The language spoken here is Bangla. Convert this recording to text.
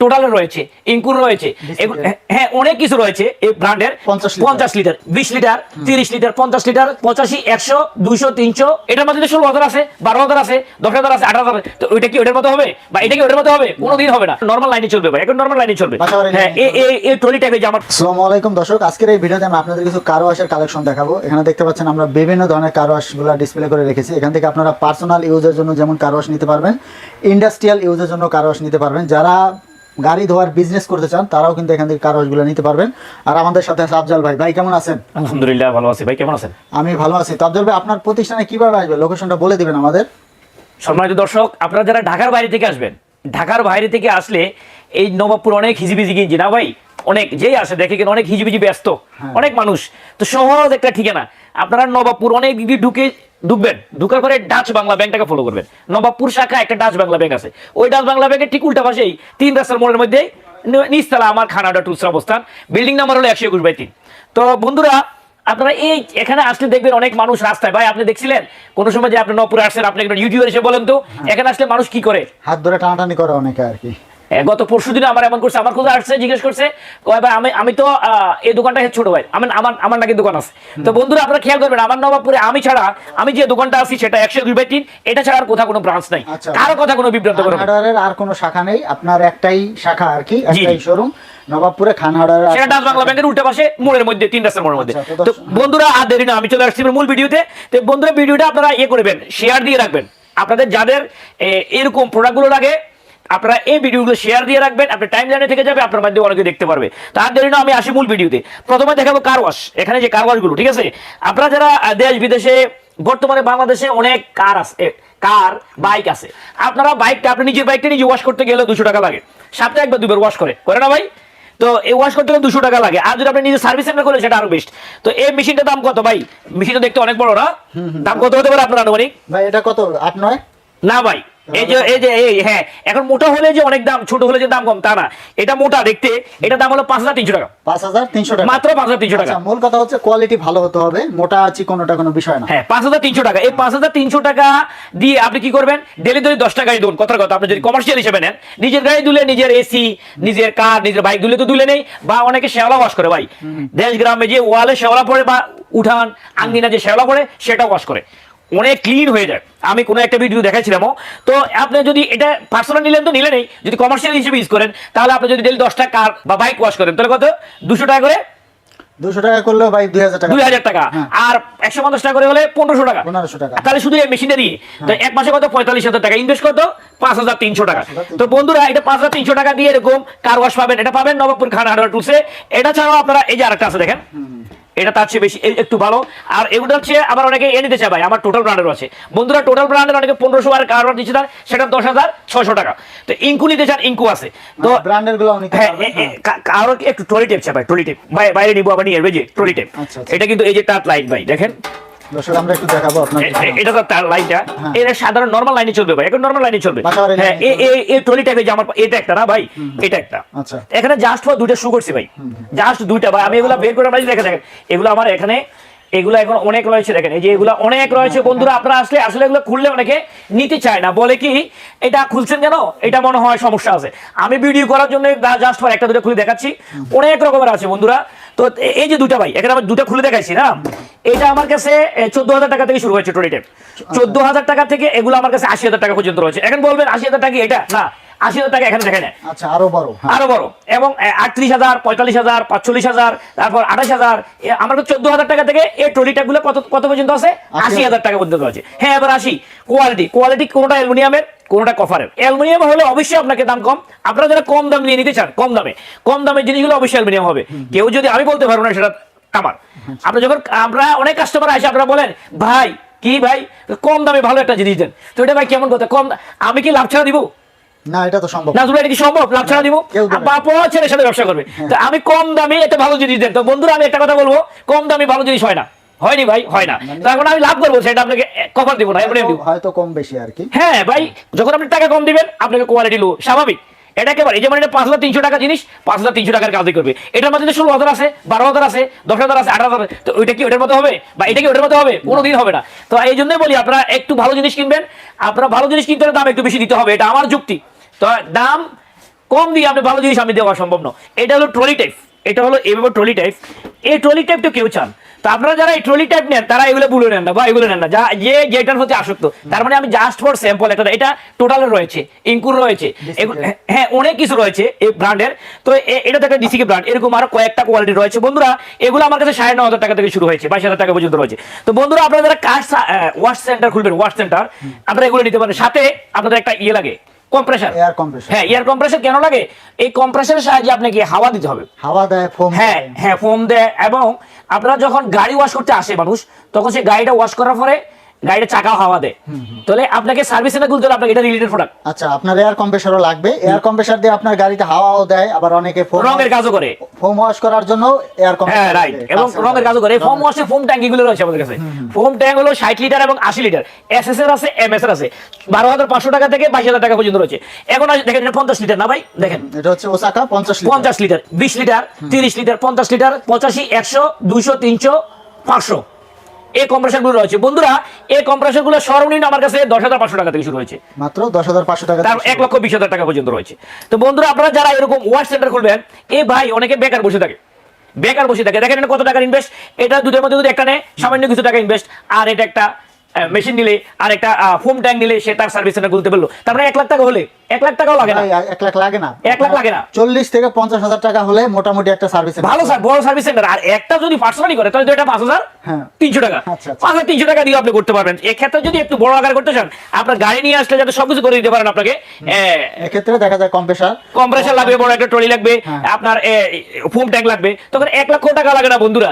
টোটাল রয়েছে, ইনকুর রয়েছে, হ্যাঁ অনেক কিছু রয়েছে এই ব্র্যান্ডের। 50 লিটার, 20 লিটার, 30 লিটার, 50 লিটার, 85, 100, 200, 300, এটার মধ্যে 16,000 আছে, 12,000 আছে, 10,000 আছে, 8,000 আছে। তো ওইটা কি ওটার মতো হবে বা এটা কি ওটার মতো হবে? কোনোদিন হবে না। নরমাল লাইনে চলবে ভাই, এখন নরমাল লাইনে চলবে। হ্যাঁ এই ট্রলি টাইপের যে আমার। আসসালামু আলাইকুম দর্শক, আজকের এই ভিডিওতে আমি আপনাদের কিছু কার ওয়াশের কালেকশন দেখাবো। এখানে দেখতে পাচ্ছেন আমরা বিভিন্ন ধরনের কার ওয়াশগুলো ডিসপ্লে করে রেখেছি। এখান থেকে আপনারা পার্সোনাল ইউজের জন্য যেমন কার ওয়াশ নিতে পারবেন, ইন্ডাস্ট্রিয়াল ইউজের জন্য কার ওয়াশ নিতে পারবেন। যারা গাড়ি ধোয়ার বিজনেস করতে চান তারাও কিন্তু এখান থেকে কার ওয়াশগুলো নিতে পারবেন। আর আমাদের সাথে আছে আফজাল ভাই। ভাই কেমন আছেন? আলহামদুলিল্লাহ ভালো আছি। ভাই কেমন আছেন? আমি ভালো আছি। তো আফজাল ভাই, আপনার প্রতিষ্ঠানে কিভাবে আসবে, লোকেশনটা বলে দিবেন আমাদের। সম্মানিত দর্শক, আপনারা যারা ঢাকার বাইরে থেকে আসবেন, ঢাকার বাইরে থেকে আসলে এই নবাবপুর অনেক হিজিবিজি কিনছি না ভাই, অনেক যেই আসে দেখে কিন্তু অনেক হিজিবিজি ব্যস্ত, অনেক মানুষ। তো সহজ একটা ঠিকানা, আপনারা নবাবপুর অনেক দিকে ঢুকবেন, ঢুকার পরে ডাচ বাংলা ব্যাংকটাকে ফলো করবেন। নবাবপুর শাখা একটা ডাচ বাংলা ব্যাংক আছে, ওই ডাচ বাংলা ব্যাংকের ঠিক উল্টা পাশেই 3 রাস্তার মোড়ের মধ্যে নিচতলা আমার খানাডা টুলসের অবস্থান, বিল্ডিং নাম্বার হলো 121/3। তো বন্ধুরা, আপনারা এই এখানে আসলে দেখবেন অনেক মানুষ রাস্তায়, ভাই আপনি দেখছিলেন কোন সময় যে আপনি নবপুরে আসছেন, আপনি একজন ইউটিউবার এসে বলেন তো এখানে আসলে মানুষ কি করে? হাত ধরে টানাটানি করে অনেকে আর কি। গত পরশু দিনে আমার এমন করছে, আমার খোঁজে আসছে, জিজ্ঞেস করছে ভাই আমি তো এই দোকানটা ছোট ভাই, আমার নাকি দোকান আছে। তো বন্ধুরা আপনারা খেয়াল করবেন, আমার নবাবপুরে আমি ছাড়া, আমি যে দোকানটা আছি সেটা 102/3, এটা ছাড়া আর কোথাও কোনো ব্রাঞ্চ নাই, কারো কথা কোনো বিভ্রান্ত করবে না। আর কোনো শাখা নেই, আপনার একটাই শাখা আর কি, একটাই শোরুম নবাবপুরে খানহাড়ার। সেটা ডাচ বাংলা ব্যাংকের উল্টা পাশে মোড়ের মধ্যে, 3 রাস্তার মোড়ের মধ্যে। তো বন্ধুরা আর দেরি না, আমি চলে আসছি মূল ভিডিওতে। তো বন্ধুরা ভিডিওটা আপনারা করবেন, শেয়ার দিয়ে রাখবেন। আপনাদের যাদের এরকম প্রোডাক্টগুলো লাগে আপনারা এই ভিডিওগুলো শেয়ার দিয়ে রাখবেন, আপনার টাইম লাইনে থেকে যাবে, আপনার মাধ্যমে অনেকে দেখতে পারবে। তার দেরি না, আমি আসি মূল ভিডিওতে। প্রথমে দেখাবো কার ওয়াশ। এখানে যে কার ওয়াশগুলো, ঠিক আছে, আপনারা যারা দেশ বিদেশে, বর্তমানে বাংলাদেশে অনেক কার আছে, কার বাইক আছে। আপনারা বাইকটা, আপনি নিজের বাইকটা নিজে ওয়াশ করতে গেলে 200 টাকা লাগে, সপ্তাহে একবার দুবার ওয়াশ করে না ভাই? তো এই ওয়াশ করতে গেলে 200 টাকা লাগে। আর যদি আপনি নিজে সার্ভিস সেন্টার করেন সেটা আরো বেস্ট। তো এই মেশিনটার দাম কত ভাই? মেশিনটা দেখতে অনেক বড় না? দাম কত হতে পারে আপনার আনুমানিক? ভাই এটা কত? 8-9 না ভাই, হ্যাঁ এখন মোটা হলে যে অনেক দাম, ছোট হলে যে দাম কম তা না। এটা মোটা দেখতে, এটা দাম হলো 5,300 টাকা। 5,300 টাকা, মাত্র 5,300 টাকা। মূল কথা হচ্ছে কোয়ালিটি ভালো হতে হবে, মোটা চিকনটা কোনো বিষয় না। হ্যাঁ 5,300 টাকা। এই 5,300 টাকা দিয়ে আপনি কি করবেন? ডেলি 10টা গাড়ি ধুন, কথার কথা। আপনি যদি কমার্শিয়াল হিসেবে নেন, নিজের গাড়ি ধুলে, নিজের এসি, নিজের কার, নিজের বাইক ধুলে তো ধুলে নেই, বা অনেকে শেওলা ওয়াশ করে ভাই। দেশ গ্রামে যে ওয়ালে শেওলা পড়ে বা উঠান আঙ্গিনা যে শেওলা পড়ে সেটা ওয়াশ করে, অনেক ক্লিন হয়ে যায়। আমি কোনো একটা ভিডিও দেখাচ্ছিলাম। তো আপনি যদি এটা পার্সোনাল নিলেন তো নিলেনই, যদি কমার্শিয়াল হিসেবে ইউজ করেন তাহলে আপনি যদি ডেলি 10টা কার বা বাইক ওয়াশ করেন তাহলে কত? 200 টাকা করে। 200 টাকা করলেও ভাই 2,000 টাকা। 2,000 টাকা। আর 150 টাকা করে হলে 1,500 টাকা। 1,500 টাকা। তাহলে শুধু এই মেশিনটা দিয়ে তো এক মাসে কত? 45,000 টাকা। ইনভেস্ট কত? 5,300 টাকা। তো বন্ধুরা, এটা 5,300 টাকা দিয়ে এরকম কার ওয়াশ পাবেন। এটা পাবেন নবাবপুর খান হার্ডওয়্যার টুলসে। এটা ছাড়াও আপনারা এই যে আরেকটা আছে দেখেন, এটা তার চেয়ে বেশি একটু ভালো। আর এগুলো হচ্ছে আবার অনেকে নিতে চায় ভাই, আমার টোটাল ব্র্যান্ডের আছে। বন্ধুরা টোটাল ব্র্যান্ডের অনেকে 1,500 আর কার দিচ্ছে তার, সেটা 10,600 টাকা। তো ইনকু নিতে চান, ইনকু আছে। তো ব্র্যান্ডের গুলো নিতে পারবেন। আরো একটু ট্রলি টেপ চাই ভাই, ট্রলি টেপ বাইরে নিবো আবার নিয়ে আসবে যে ট্রলি টেপ। এটা কিন্তু এই যে তার লাইন ভাই, দেখেন দর্শক আমরা একটু দেখাবো আপনাদের। এটা তো তার লাইনটা, এটা সাধারণ নরমাল লাইনে চলবে ভাই, এখন নরমাল লাইনে চলবে। হ্যাঁ এই ট্রলি টাইপের যে আমার এটা একটা না ভাই, এটা একটা। আচ্ছা, এখানে জাস্ট ফর 2টা শু করছি ভাই, জাস্ট 2টা ভাই। আমি এগুলা বের করে আপনারা দেখেন, এগুলো আমার এখানে, এগুলো এখন অনেক রয়েছে দেখেন, এই যে এগুলো অনেক রয়েছে। বন্ধুরা আপনারা আসলে এগুলো খুললে অনেকে নিতে চায় না, বলে কি এটা খুলছেন কেন, এটা মনে হয় সমস্যা আছে। আমি ভিডিও করার জন্য জাস্ট ফর একটা 2টা খুলে দেখাচ্ছি, অনেক রকমের আছে বন্ধুরা। তো এই যে 2টা ভাই, এখানে আমার 2টা খুলে দেখাইছি না, এটা আমার কাছে 14,000 টাকা থেকে শুরু হয়েছে ট্রলি টেপ। 14,000 টাকা থেকে এগুলো আমার কাছে 80,000 টাকা পর্যন্ত রয়েছে। এখন বলবেন 80,000 টাকা এটা না, 80,000 টাকা এখানে দেখেন। আচ্ছা, আরো বড়, আরো বড়, এবং 38,000, 45,000, 45,000, তারপর 28,000। আমার 14,000 টাকা থেকে এই ট্রলি ট্যাপগুলো কত পর্যন্ত আছে? 80,000 টাকা পর্যন্ত আছে। হ্যাঁ এবার আসি কোয়ালিটি কোনটা অ্যালুমিনিয়ামের, কোনটা কপারের। অ্যালুমিনিয়াম হলে অবশ্যই আপনাকে দাম কম। আপনারা যারা কম দাম নিয়ে নিতে চান, কম দামের জিনিসগুলো অবশ্যই অ্যালুমিনিয়াম হবে। কেউ যদি, আমি বলতে পারবো না সেটা আমার। আপনারা যখন, আমরা অনেক কাস্টমার আসে, আপনারা বলেন ভাই কি ভাই কম দামে ভালো একটা জিনিস দেন, তো এটা ভাই কেমন কথা? কম আমি কি লাভ ছাড়া দিব? না, এটা তো সম্ভব না। এটা কি সম্ভব লাভ ছাড়া দিব? বাপও ছেলের সাথে ব্যবসা করবে। তো আমি কম দামে একটা ভালো জিনিস দেন। তো বন্ধুরা আমি একটা কথা বলবো, কম দামে ভালো জিনিস হয় না, হয়নি ভাই, হয় না। তো এখন আমি লাভ করবো, সেটা আপনাকে কভার দিব না, হয়তো কম বেশি আর কি। হ্যাঁ ভাই, যখন আপনি টাকা কম দিবেন আপনাকে কোয়ালিটি লো, স্বাভাবিক। এটা একেবারে, এই যেমন এটা 5,300 টাকা জিনিস, 5,300 টাকার কাজই করবে। এটার মধ্যে 16,000 আছে, 12,000 আছে, 10,000 আছে, 8,000 আছে। তো ওইটা কি ওটার মতো হবে বা এটা কি ওটার মতো হবে? কোনোদিন হবে না। তো এই জন্যই বলি আপনারা একটু ভালো জিনিস কিনবেন। আপনারা ভালো জিনিস কিনতে হলে দাম একটু বেশি দিতে হবে, এটা আমার যুক্তি। তো দাম কম দিয়ে আপনি ভালো জিনিস আমি দেওয়া সম্ভব না। এটা হলো ট্রলি টাইপ, এটা হলো এভাবে ট্রলি টাইপ। এই ট্রলি টাইপটা কেউ চান, তো আপনারা যারা এই ট্রলি টাইপ নেন তারা এগুলো ভুলে নেন না বা এগুলো নেন না, যা যে যেটার প্রতি আসক্ত। তার মানে আমি জাস্ট ফর স্যাম্পল একটা, এটা টোটাল রয়েছে, ইনকুর রয়েছে, হ্যাঁ অনেক কিছু রয়েছে এই ব্র্যান্ডের। তো এটা তো একটা ডিসিকে ব্র্যান্ড, এরকম আরো কয়েকটা কোয়ালিটি রয়েছে বন্ধুরা। এগুলো আমার কাছে 9,500 টাকা থেকে শুরু হয়েছে, 22,000 টাকা পর্যন্ত রয়েছে। তো বন্ধুরা আপনারা যারা কাজ ওয়াশ সেন্টার খুলবেন, ওয়াশ সেন্টার, আপনারা এগুলো নিতে পারেন। সাথে আপনাদের একটা ইয়ে লাগে, কম্প্রেসার, এয়ার কম্প্রেসার। হ্যাঁ এয়ার কম্প্রেসার কেন লাগে? এই কম্প্রেসারের সাহায্যে আপনাকে হাওয়া দিতে হবে, হাওয়া দেয়, ফোম হ্যাঁ হ্যাঁ ফোম দেয়। এবং আপনারা যখন গাড়ি ওয়াশ করতে আসে মানুষ, তখন সে গাড়িটা ওয়াশ করার পরে গাড়িটা চাকা হাওয়া দেয়। তাহলে আপনাকে সার্ভিস সেন্টার খুলতে হলে আপনাকে এটা রিলেটেড প্রোডাক্ট। আচ্ছা, আপনার এয়ার কম্প্রেসারও লাগবে। এয়ার কম্প্রেসার দিয়ে আপনার গাড়িতে হাওয়াও দেয়, আবার অনেকে রঙের কাজও করে, ফোম ওয়াশ করার জন্য এয়ার হ্যাঁ কম্প্রেসার রাইট, এবং রঙের কাজও করে। ফোম ওয়াশে ফোম ট্যাঙ্ক এগুলো রয়েছে আমাদের কাছে। ফোম ট্যাঙ্ক হলো 60 লিটার এবং 80 লিটার, এসএস এর আছে, এমএস এর আছে। 12,500 টাকা থেকে 22,000 টাকা পর্যন্ত রয়েছে। এখন দেখেন এটা 50 লিটার না ভাই, দেখেন এটা হচ্ছে Osaka 50 litre. 50 litre, 20 litre, 30 litre, 50 litre, 85, 100, 200, 300, 500 এই কম্প্রেসার গুলো রয়েছে বন্ধুরা। এই কম্প্রেসার গুলো সর্বনিম্ন আমার কাছে 10,500 টাকা থেকে শুরু হয়েছে, মাত্র 10,500 টাকা, তার 1,20,000 টাকা পর্যন্ত রয়েছে। তো বন্ধুরা আপনারা যারা এরকম ওয়াশ সেন্টার খুলবেন, এই ভাই অনেকে বেকার বসে থাকে, বেকার বসে থাকে। দেখেন এটা কত টাকার ইনভেস্ট, এটা দুটোর মধ্যে যদি একটা নেয় সামান্য কিছু টাকা ইনভেস্ট, আর এটা একটা মেশিন নিলে আর একটা ফোম ট্যাঙ্ক নিলে সে তার সার্ভিস সেন্টার খুলতে পারলো। তারপরে 1 লাখ টাকা হলে, 1 লাখ টাকাও লাগে না, 1 লাখ লাগে না, 1 লাখ লাগে না, 40 থেকে 50,000 টাকা হলে মোটামুটি একটা সার্ভিস ভালো স্যার, বড় সার্ভিস সেন্টার। আর একটা যদি পার্সোনালি করে তাহলে তো এটা 5,300 টাকা, আচ্ছা, আচ্ছা। 5,300 টাকা দিয়ে আপনি করতে পারবেন। এক্ষেত্রে যদি একটু বড় আকার করতে চান, আপনার গাড়ি নিয়ে আসলে যাতে সবকিছু করে দিতে পারেন আপনাকে। এক্ষেত্রে দেখা যায় কম্প্রেসার লাগবে, বড় একটা ট্রলি লাগবে, হ্যাঁ। আপনার ফোম ট্যাঙ্ক লাগবে, তখন 1 লক্ষ টাকা লাগে না বন্ধুরা।